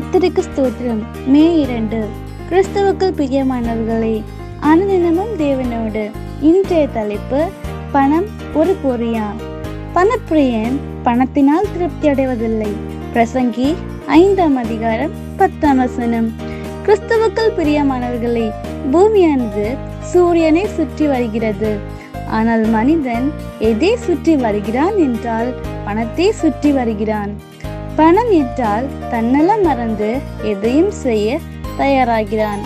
கர்த்தருக்கு ஸ்தோத்திரம். மே 2. கிறிஸ்துவுக்குள் பிரியமானவர்களே, அனுதினமும் தேவனோடு. இன்றைய தலைப்பு, பணம் ஒரு பொறியான். பணப்பிரியன் பணத்தினால் திருப்தி அடைவதில்லை. பிரசங்கி 5ஆம் அதிகாரம் 10ஆம் வசனம். கிறிஸ்துவுக்குள் பிரியமானவர்களே, பூமியானது சூரியனை சுற்றி வருகிறது. ஆனால் மனிதன் எதை சுற்றி வருகிறான் என்றால் பணத்தை சுற்றி வருகிறான். பணம் என்றால் தன்னலம் மறந்து எதையும் செய்ய தயாராகிறான்.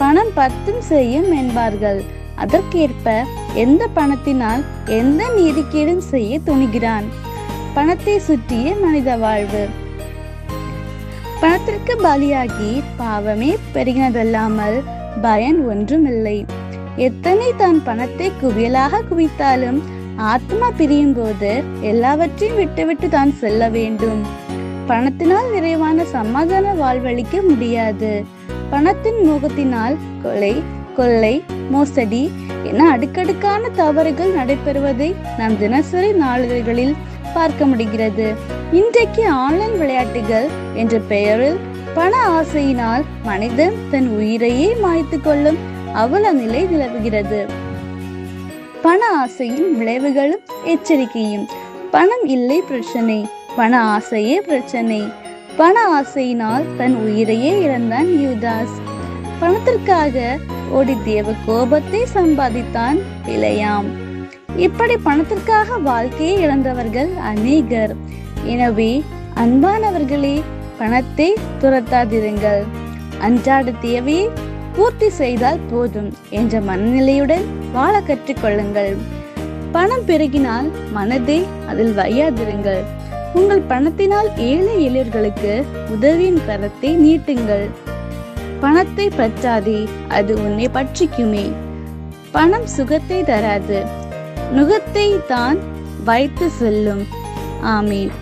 பணம் பத்தும் செய்யும் என்பார்கள். அதற்கேற்ப எந்த பணத்தினால் எந்த நீதிக்கேடும் செய்ய துணிகிறான். பணத்தை சுற்றிய மனித வாழ்வு. பணத்திற்கு பலியாகி பாவமே பெருகினதல்லாமல் பயன் ஒன்றுமில்லை. எத்தனை தான் பணத்தை குவியலாக குவித்தாலும் ஆத்மா பிரியும் போது எல்லாவற்றையும் விட்டுவிட்டு தான் செல்ல வேண்டும். பணத்தினால் நிறைவான சமாதான வாழ்வழிக்க முடியாது. பணத்தின் மோகத்தினால் கொலை, கொள்ளை, மோசடி என அடுக்கடுக்கான தவறுகள் நடைபெறுவதை நாம் தினசரி நாளிதழ்களில் பார்க்க முடிகிறது. இன்றைக்கு ஆன்லைன் விளையாட்டுகள் என்ற பெயரில் பண ஆசையினால் மனிதன் தன் உயிரையே மாய்த்து கொள்ளும் அவல நிலை நிலவுகிறது. பண ஆசையின் விளைவுகளும் எச்சரிக்கையும். பணம் இல்லை பிரச்சனை, பண ஆசையே பிரச்சனை. பண ஆசையினால் தன் உயிரையே இழந்தான் யூதாஸ். பணத்திற்காக ஓடி தேவ கோபத்தை சம்பாதித்தான் பிழையாம். இப்படி பணத்திற்காக வாழ்க்கையை இழந்தவர்கள் அநேகர். எனவே அன்பானவர்களே, பணத்தை துரத்தாதிருங்கள். அன்றாட தேவையை பூர்த்தி செய்தால் போதும் என்ற மனநிலையுடன் வாழ கற்றுக்கொள்ளுங்கள். பணம் பெருகினால் மனதை அதில் வையாதிருங்கள். உங்கள் பணத்தினால் ஏழை எளியர்களுக்கு உதவியின் கரத்தை நீட்டுங்கள். பணத்தை பற்றாதே, அது உன்னை பற்றிக்குமே. பணம் சுகத்தை தராது, நுகத்தை தான் வைத்து செல்லும். ஆமீன்.